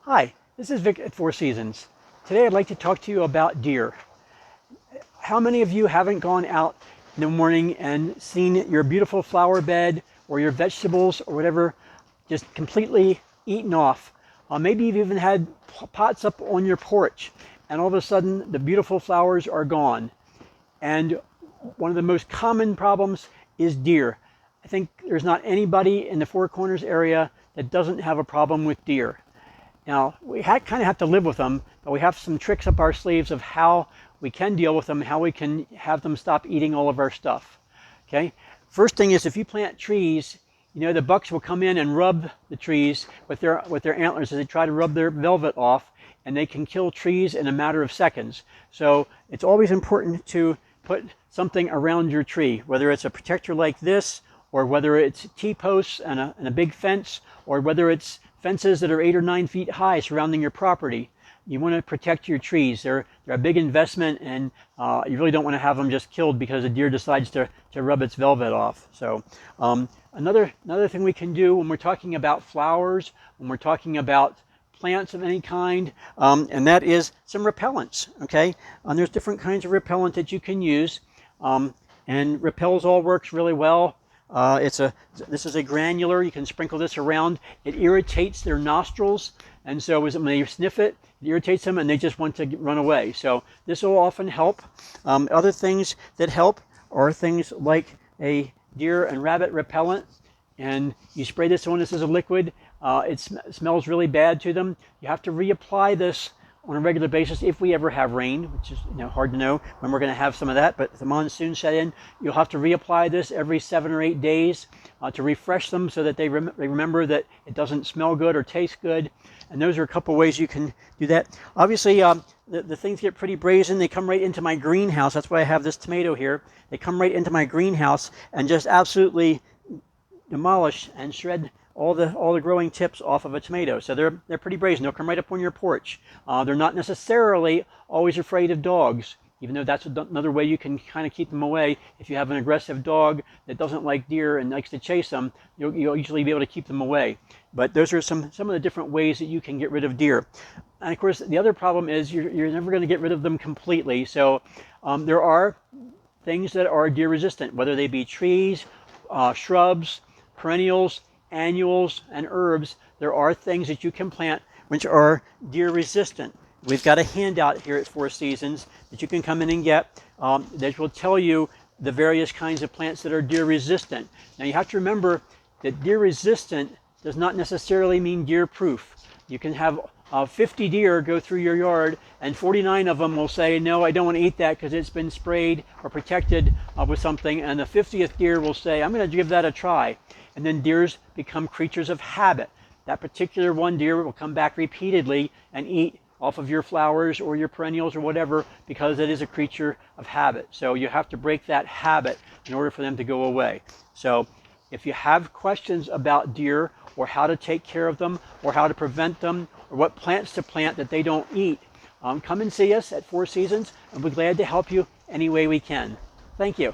Hi, this is Vic at Four Seasons. Today I'd like to talk to you about deer. How many of you haven't gone out in the morning and seen your beautiful flower bed or your vegetables or whatever just completely eaten off? Maybe you've even had pots up on your porch and all of a sudden the beautiful flowers are gone. And one of the most common problems is deer. I think there's not anybody in the Four Corners area that doesn't have a problem with deer. Now, we kind of have to live with them, but we have some tricks up our sleeves of how we can deal with them, how we can have them stop eating all of our stuff. Okay? First thing is, if you plant trees, you know the bucks will come in and rub the trees with their antlers as they try to rub their velvet off, and they can kill trees in a matter of seconds. So it's always important to put something around your tree, whether it's a protector like this, or whether it's T-posts and a big fence, or whether it's fences that are 8 or 9 feet high surrounding your property. You want to protect your trees. They're a big investment, and you really don't want to have them just killed because a deer decides to rub its velvet off. So another thing we can do when we're talking about flowers, when we're talking about plants of any kind, and that is some repellents. Okay, there's different kinds of repellent that you can use, and Repels All works really well. This is a granular. You can sprinkle this around. It irritates their nostrils, and so when they sniff it, it irritates them, and they just want to run away. So this will often help. Other things that help are things like a deer and rabbit repellent, and you spray this on. This is a liquid. It smells really bad to them. You have to reapply this on a regular basis if we ever have rain, which is hard to know when we're going to have some of that, but if the monsoon set in, you'll have to reapply this every 7 or 8 days to refresh them so that they remember that it doesn't smell good or taste good. And those are a couple ways you can do that. Obviously, the things get pretty brazen. They come right into my greenhouse. That's why I have this tomato here. They come right into my greenhouse and just absolutely demolish and shred all the growing tips off of a tomato. So they're pretty brazen. They'll come right up on your porch. They're not necessarily always afraid of dogs, even though that's another way you can kind of keep them away. If you have an aggressive dog that doesn't like deer and likes to chase them, you'll usually be able to keep them away. But those are some of the different ways that you can get rid of deer. And of course, the other problem is you're never going to get rid of them completely. So there are things that are deer resistant, whether they be trees, shrubs, perennials, annuals, and herbs. There are things that you can plant which are deer resistant. We've got a handout here at Four Seasons that you can come in and get that will tell you the various kinds of plants that are deer resistant. Now you have to remember that deer resistant does not necessarily mean deer proof. You can have 50 deer go through your yard, and 49 of them will say, no, I don't want to eat that because it's been sprayed or protected with something, and the 50th deer will say, I'm going to give that a try. And then deers become creatures of habit. That particular one deer will come back repeatedly and eat off of your flowers or your perennials or whatever because it is a creature of habit. So you have to break that habit in order for them to go away. So if you have questions about deer or how to take care of them or how to prevent them or what plants to plant that they don't eat, come and see us at Four Seasons, and we're glad to help you any way we can. Thank you.